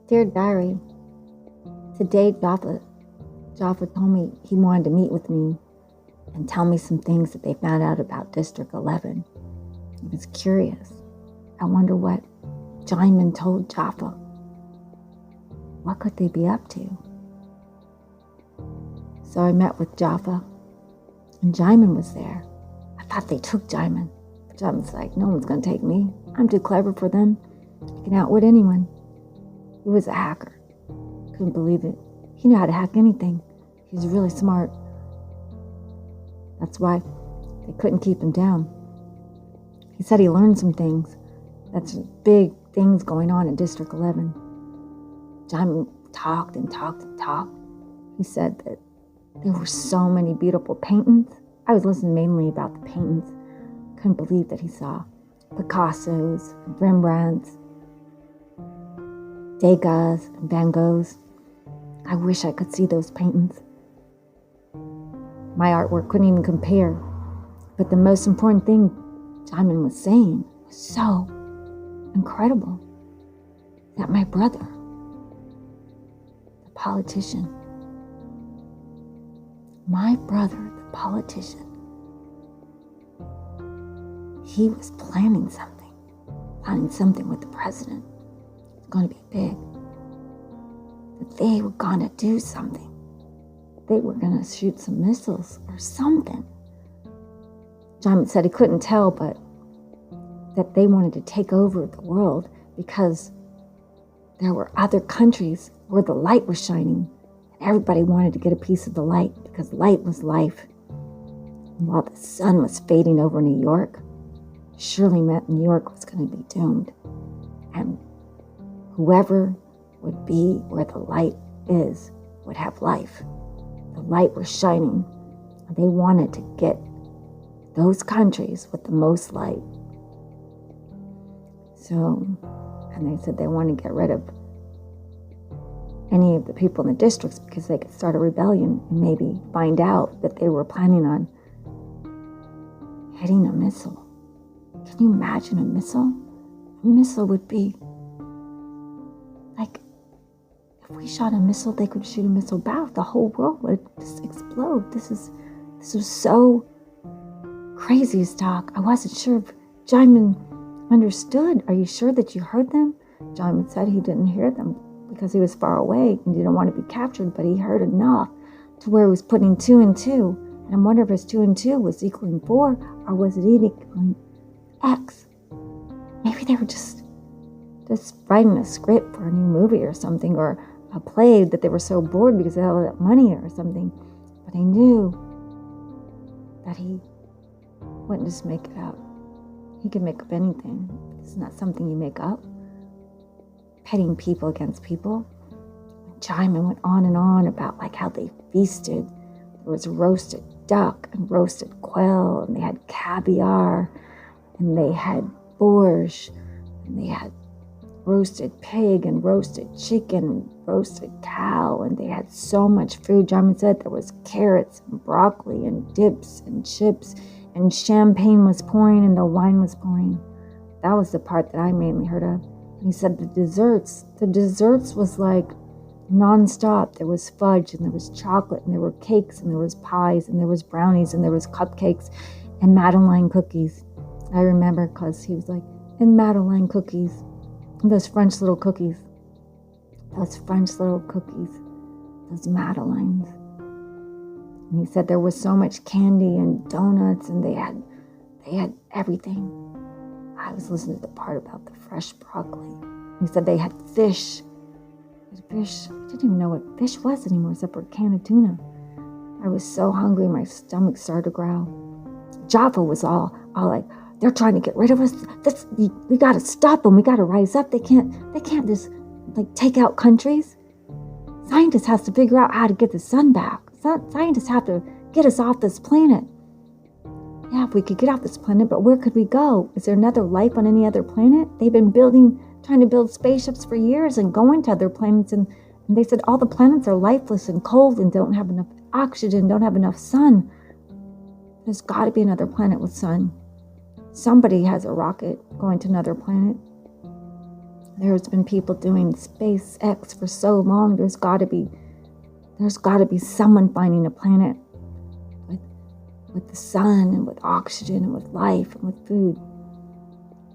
Dear Diary, today Jaffa told me he wanted to meet with me and tell me some things that they found out about District 11. I was curious. I wonder what Jyman told Jaffa. What could they be up to? So I met with Jaffa, and Jyman was there. I thought they took Jyman. But Jyman's like, no one's going to take me. I'm too clever for them. I can outwit anyone. He was a hacker. Couldn't believe it. He knew how to hack anything. He was really smart. That's why they couldn't keep him down. He said he learned some things. That's big things going on in District 11. Jyman talked and talked and talked. He said that there were so many beautiful paintings. I was listening mainly about the paintings. Couldn't believe that he saw Picassos, Rembrandts, Degas, and Van Goghs. I wish I could see those paintings. My artwork couldn't even compare. But the most important thing Jyman was saying was so incredible, that my brother, the politician, he was planning something with the president. It's going to be big. That they were going to do something. They were going to shoot some missiles or something. Jyman said he couldn't tell, but that they wanted to take over the world because there were other countries where the light was shining. And everybody wanted to get a piece of the light because light was life. And while the sun was fading over New York, surely meant New York was going to be doomed. And whoever would be where the light is would have life. The light was shining. And they wanted to get those countries with the most light. So, and they said they wanted to get rid of any of the people in the districts because they could start a rebellion and maybe find out that they were planning on hitting a missile. Can you imagine a missile? A missile would be like, if we shot a missile, they could shoot a missile back. The whole world would just explode. This was so crazy talk. I wasn't sure if Jyman understood. Are you sure that you heard them? Jyman said he didn't hear them because he was far away and didn't want to be captured, but he heard enough to where he was putting 2 and 2. And I wonder if his 2 and 2 was equaling 4 or was it equaling X? Maybe they were just writing a script for a new movie or something, or a play that they were so bored because they had all that money or something. But he knew that he wouldn't just make it up. He could make up anything. It's not something you make up. Pitting people against people. Jyman went on and on about like how they feasted. There was roasted duck and roasted quail, and they had caviar, and they had borscht, and they had roasted pig and roasted chicken and roasted cow, and they had so much food. Jyman said there was carrots and broccoli and dips and chips, and champagne was pouring and the wine was pouring. That was the part that I mainly heard of. And he said the desserts was like nonstop. There was fudge and there was chocolate and there were cakes and there was pies and there was brownies and there was cupcakes and Madeleine cookies. I remember because he was like, and Madeleine cookies. And those French little cookies. Those Madeleines. And he said there was so much candy and donuts and they had everything. I was listening to the part about the fresh broccoli. He said they had fish. Fish. I didn't even know what fish was anymore except for a can of tuna. I was so hungry, my stomach started to growl. Jaffa was all like, they're trying to get rid of us. We got to stop them. We got to rise up. They can't just like take out countries. Scientists have to figure out how to get the sun back. Scientists have to get us off this planet. Yeah, if we could get off this planet, but where could we go? Is there another life on any other planet? They've been trying to build spaceships for years and going to other planets, and they said all the planets are lifeless and cold and don't have enough oxygen, don't have enough sun. There's got to be another planet with sun. Somebody has a rocket going to another planet. There's been people doing SpaceX for so long. There's got to be someone finding a planet with the sun and with oxygen and with life and with food.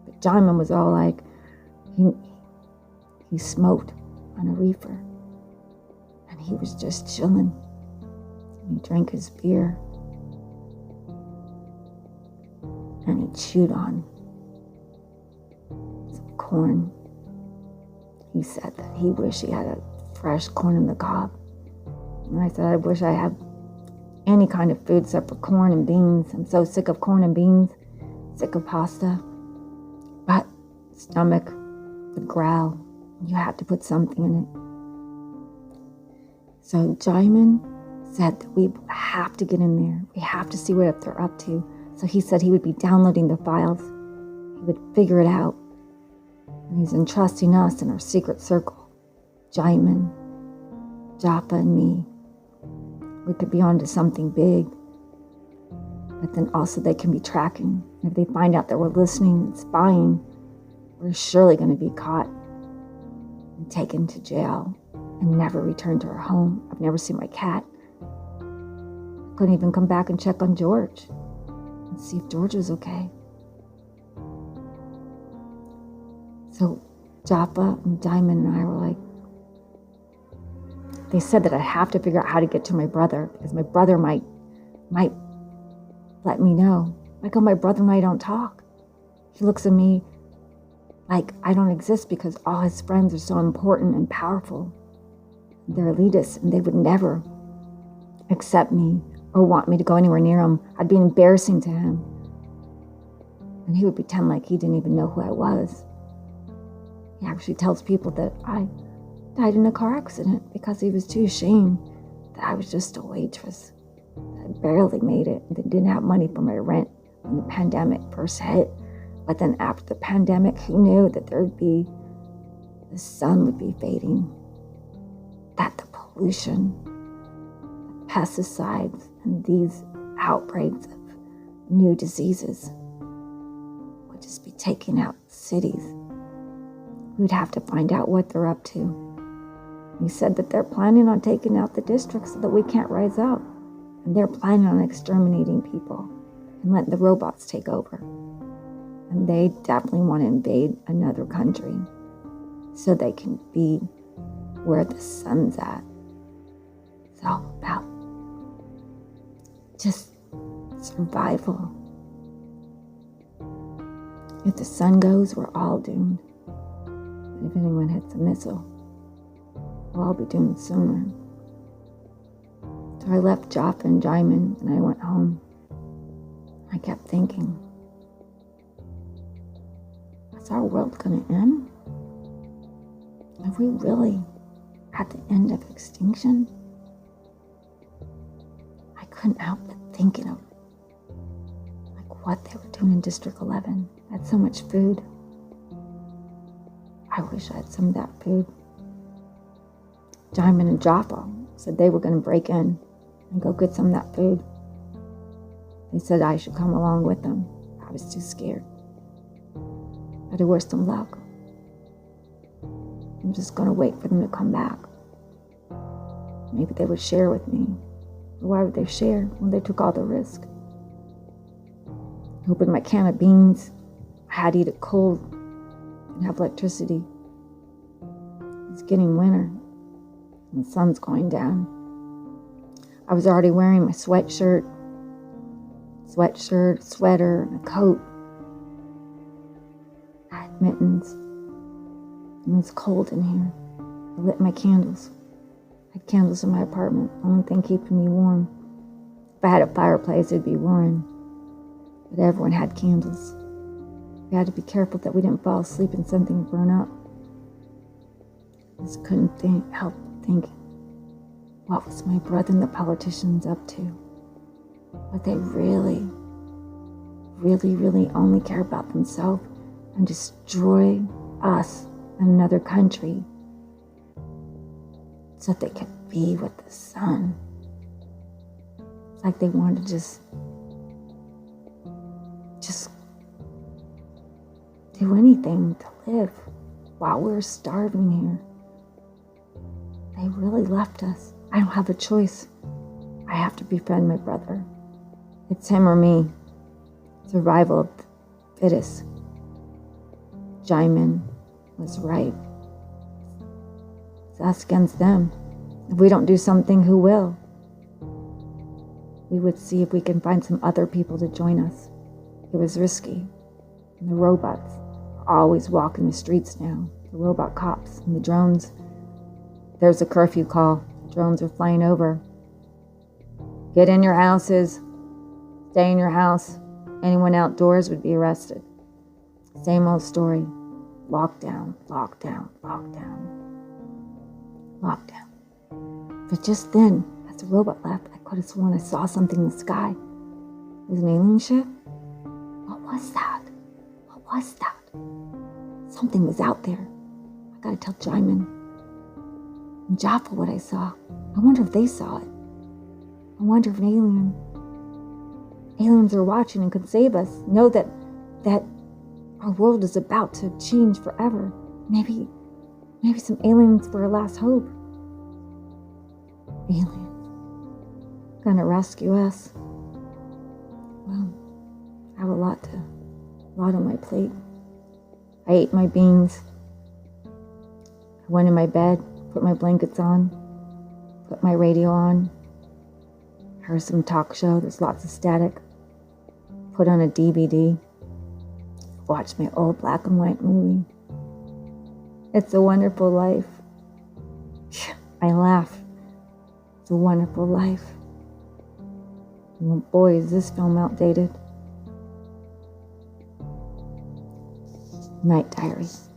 But Jyman was all like, he smoked on a reefer, and he was just chilling. And he drank his beer, and he chewed on some corn. He said that he wished he had a fresh corn in the cob. And I said, I wish I had any kind of food except for corn and beans. I'm so sick of corn and beans, sick of pasta. But stomach would growl. You had to put something in it. So Jyman said that we have to get in there. We have to see what they're up to. So he said he would be downloading the files. He would figure it out. And he's entrusting us in our secret circle. Jyman, Joppa, and me. We could be onto something big. But then also they can be tracking. If they find out that we're listening and spying, we're surely going to be caught and taken to jail and never return to our home. I've never seen my cat. I couldn't even come back and check on George and see if George was okay. So Joppa and Jyman and I were like, they said that I have to figure out how to get to my brother because my brother might let me know. Like, oh, my brother and I don't talk. He looks at me like I don't exist because all his friends are so important and powerful. They're elitists and they would never accept me or want me to go anywhere near him. I'd be embarrassing to him. And he would pretend like he didn't even know who I was. He actually tells people that I died in a car accident because he was too ashamed that I was just a waitress. I barely made it and didn't have money for my rent when the pandemic first hit. But then after the pandemic, he knew that the sun would be fading, that the pollution, the pesticides, and these outbreaks of new diseases would just be taking out cities. We'd have to find out what they're up to. He said that they're planning on taking out the districts so that we can't rise up. And they're planning on exterminating people and letting the robots take over. And they definitely want to invade another country so they can be where the sun's at. It's all about just survival. If the sun goes, we're all doomed. But if anyone hits a missile, we'll all be doomed sooner. So I left Joppa and Jyman and I went home. I kept thinking, is our world going to end? Are we really at the end of extinction? I couldn't help but thinking of like what they were doing in District 11. They had so much food. I wish I had some of that food. Jyman and Joppa said they were going to break in and go get some of that food. They said I should come along with them. I was too scared. But I wish them luck. I'm just going to wait for them to come back. Maybe they would share with me. But why would they share when they took all the risk? I opened my can of beans. I had to eat it cold and have electricity. It's getting winter and the sun's going down. I was already wearing my sweatshirt, sweater, and a coat. I had mittens. It was cold in here. I lit my candles. I had candles in my apartment. The only thing keeping me warm. If I had a fireplace, it'd be warm. But everyone had candles. We had to be careful that we didn't fall asleep and something would burn up. I just couldn't help thinking, what was my brother and the politicians up to? But they really, really, really only care about themselves and destroy us and another country so that they could be with the sun. It's like they wanted to just do anything to live. while we're starving here. They really left us. I don't have a choice. I have to befriend my brother. It's him or me. Survival of the fittest. Jyman was right. It's us against them. If we don't do something, who will? We would see if we can find some other people to join us. It was risky. And the robots are always walking the streets now. The robot cops and the drones. There's a curfew call. The drones are flying over. Get in your houses. Stay in your house. Anyone outdoors would be arrested. Same old story. Lockdown, lockdown, lockdown, lockdown. But just then, as the robot left, I could have sworn I saw something in the sky. It was an alien ship? What was that? What was that? Something was out there. I gotta tell Jyman and Jaffa what I saw. I wonder if they saw it. I wonder if aliens are watching and could save us. Know that our world is about to change forever. Maybe some aliens were our last hope. Aliens gonna rescue us. Well, I have a lot on my plate. I ate my beans. I went in my bed, put my blankets on, put my radio on, heard some talk show. There's lots of static. Put on a DVD. Watch my old black and white movie. It's a wonderful life. I laugh. It's a wonderful life. Well, boy, is this film outdated. Night Diaries.